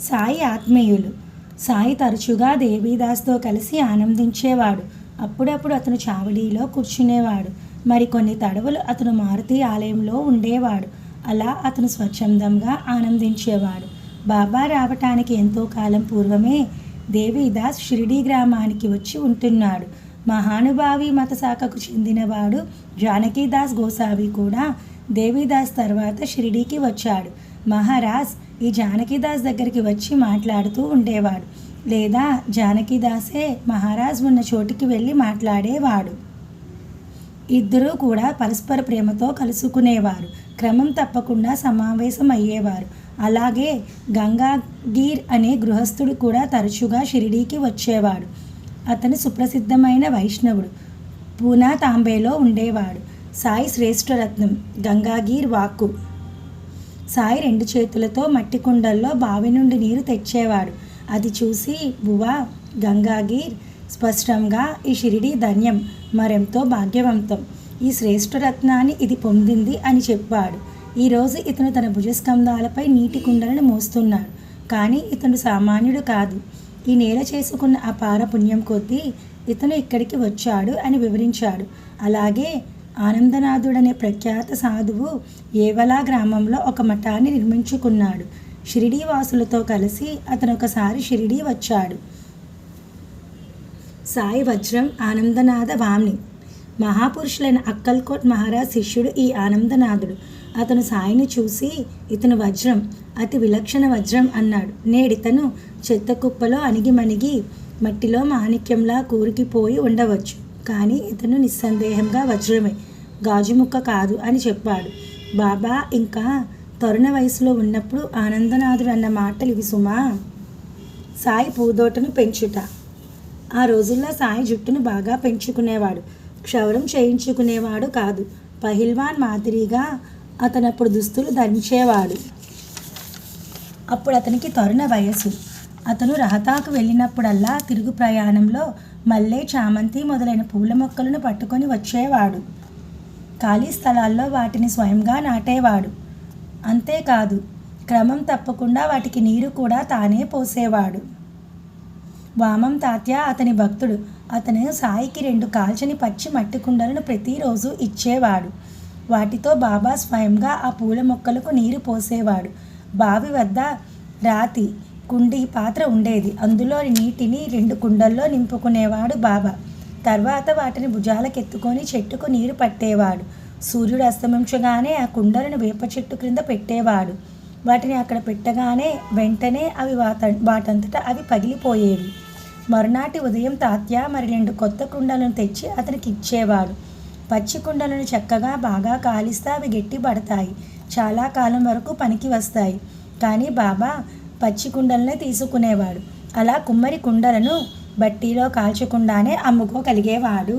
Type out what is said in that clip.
సాయి ఆత్మీయులు. సాయి తరచుగా దేవీదాస్తో కలిసి ఆనందించేవాడు. అప్పుడప్పుడు అతను చావడిలో కూర్చునేవాడు. మరికొన్ని తడవలు అతను మారుతి ఆలయంలో ఉండేవాడు. అలా అతను స్వచ్ఛందంగా ఆనందించేవాడు. బాబా రావటానికి ఎంతో కాలం పూర్వమే దేవీదాస్ షిరిడీ గ్రామానికి వచ్చి ఉంటున్నాడు. మహానుభావి మత శాఖకు చెందినవాడు జానకీదాస్ గోసావి కూడా దేవీదాస్ తర్వాత షిరిడీకి వచ్చాడు. మహారాజ్ ఈ జానకీదాస్ దగ్గరికి వచ్చి మాట్లాడుతూ ఉండేవాడు, లేదా జానకీదాసే మహారాజ్ ఉన్న చోటికి వెళ్ళి మాట్లాడేవాడు. ఇద్దరూ కూడా పరస్పర ప్రేమతో కలుసుకునేవారు. క్రమం తప్పకుండా సమావేశం అయ్యేవారు. అలాగే గంగాగీర్ అనే గృహస్థుడు కూడా తరచుగా షిరిడీకి వచ్చేవాడు. అతను సుప్రసిద్ధమైన వైష్ణవుడు. పూనా తాంబేలో ఉండేవాడు. సాయి శ్రేష్ఠరత్నం గంగాగీర్ వాక్కు. సాయి 2 చేతులతో మట్టి కుండల్లో బావి నుండి నీరు తెచ్చేవాడు. అది చూసి బువా గంగాగీర్ స్పష్టంగా ఈ షిరిడీ ధన్యం, మరెంతో భాగ్యవంతం, ఈ శ్రేష్ఠరత్నాన్ని ఇది పొందింది అని చెప్పాడు. ఈరోజు ఇతను తన భుజస్కంధాలపై నీటి కుండలను మోస్తున్నాడు. కానీ ఇతను సామాన్యుడు కాదు. ఈ నేల చేసుకున్న అపార పుణ్యం కొద్దీ ఇతను ఇక్కడికి వచ్చాడు అని వివరించాడు. అలాగే ఆనందనాథుడనే ప్రఖ్యాత సాధువు ఏవలా గ్రామంలో ఒక మఠాన్ని నిర్మించుకున్నాడు. షిరిడీ వాసులతో కలిసి అతను ఒకసారి షిరిడీ వచ్చాడు. సాయి వజ్రం ఆనందనాథ వామ్ని. మహాపురుషులైన అక్కల్కోట్ మహారాజ్ శిష్యుడు ఈ ఆనందనాథుడు. అతను సాయిని చూసి ఇతను వజ్రం, అతి విలక్షణ వజ్రం అన్నాడు. నేడితను చెత్త కుప్పలో అణిగిమణిగి మట్టిలో మాణిక్యంలా కూరుకుపోయి ఉండవచ్చు, కానీ ఇతను నిస్సందేహంగా వజ్రమే, గాజుముక్క కాదు అని చెప్పాడు. బాబా ఇంకా తరుణ వయసులో ఉన్నప్పుడు ఆనందనాథుడు అన్న మాటలు ఇవి సుమా. సాయి పూదోటను పెంచుట. ఆ రోజుల్లో సాయి జుట్టును బాగా పెంచుకునేవాడు. క్షౌరం చేయించుకునేవాడు కాదు. పహిల్వాన్ మాదిరిగా అతనప్పుడు దుస్తులు ధరించేవాడు. అప్పుడు అతనికి తరుణ వయసు. అతను రహతాకు వెళ్ళినప్పుడల్లా తిరుగు ప్రయాణంలో మల్లె, చామంతి మొదలైన పూల మొక్కలను పట్టుకొని వచ్చేవాడు. ఖాళీ స్థలాల్లో వాటిని స్వయంగా నాటేవాడు. అంతేకాదు, క్రమం తప్పకుండా వాటికి నీరు కూడా తానే పోసేవాడు. వామం తాత్య అతని భక్తుడు. అతను సాయికి 2 కాల్చని పచ్చి మట్టి కుండలను ప్రతిరోజు ఇచ్చేవాడు. వాటితో బాబా స్వయంగా ఆ పూల మొక్కలకు నీరు పోసేవాడు. బావి వద్ద రాతి కుండి పాత్ర ఉండేది. అందులోని నీటిని 2 కుండల్లో నింపుకునేవాడు బాబా. తర్వాత వాటిని భుజాలకెత్తుకొని చెట్టుకు నీరు పట్టేవాడు. సూర్యుడు అస్తమించగానే ఆ కుండలను వేప చెట్టు క్రింద పెట్టేవాడు. వాటిని అక్కడ పెట్టగానే వెంటనే అవి వాటంతటా అవి పగిలిపోయేవి. మరునాటి ఉదయం తాత్య మరి 2 కొత్త కుండలను తెచ్చి అతనికి ఇచ్చేవాడు. పచ్చి కుండలను చక్కగా బాగా కాలిస్తే అవి గట్టి పడతాయి, చాలా కాలం వరకు పనికి వస్తాయి. కానీ బాబా పచ్చి కుండలనే తీసుకునేవాడు. అలా కుమ్మరి కుండలను బట్టీలో కాల్చకుండానే అమ్ముకోగలిగేవాడు.